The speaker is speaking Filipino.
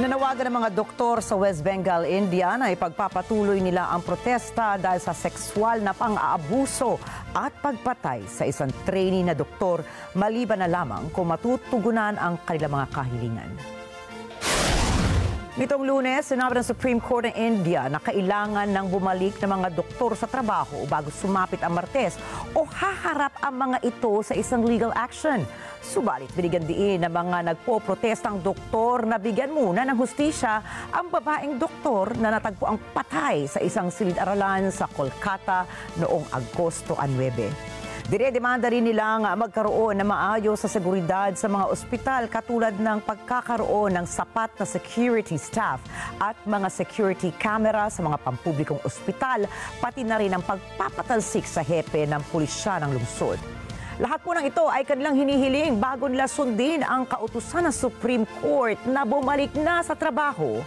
Nanawagan ng mga doktor sa West Bengal, India na ipagpapatuloy nila ang protesta dahil sa sexual na pang-aabuso at pagpatay sa isang trainee na doktor maliban na lamang kung matutugunan ang kanilang mga kahilingan. Nitong Lunes, sinabi ng Supreme Court ng India na kailangan ng bumalik ng mga doktor sa trabaho bago sumapit ang Martes o haharap ang mga ito sa isang legal action. Subalit binigyan diin ng mga nagpo-protestang doktor na bigyan muna ng hustisya ang babaeng doktor na natagpo ang patay sa isang silid-aralan sa Kolkata noong Agosto 9. Dinedemanda rin nilang magkaroon ng maayos sa seguridad sa mga ospital katulad ng pagkakaroon ng sapat na security staff at mga security camera sa mga pampublikong ospital, pati na rin ang pagpapatalsik sa hepe ng pulisya ng lungsod. Lahat po ng ito ay kanilang hinihiling bago nila sundin ang kautusan ng Supreme Court na bumalik na sa trabaho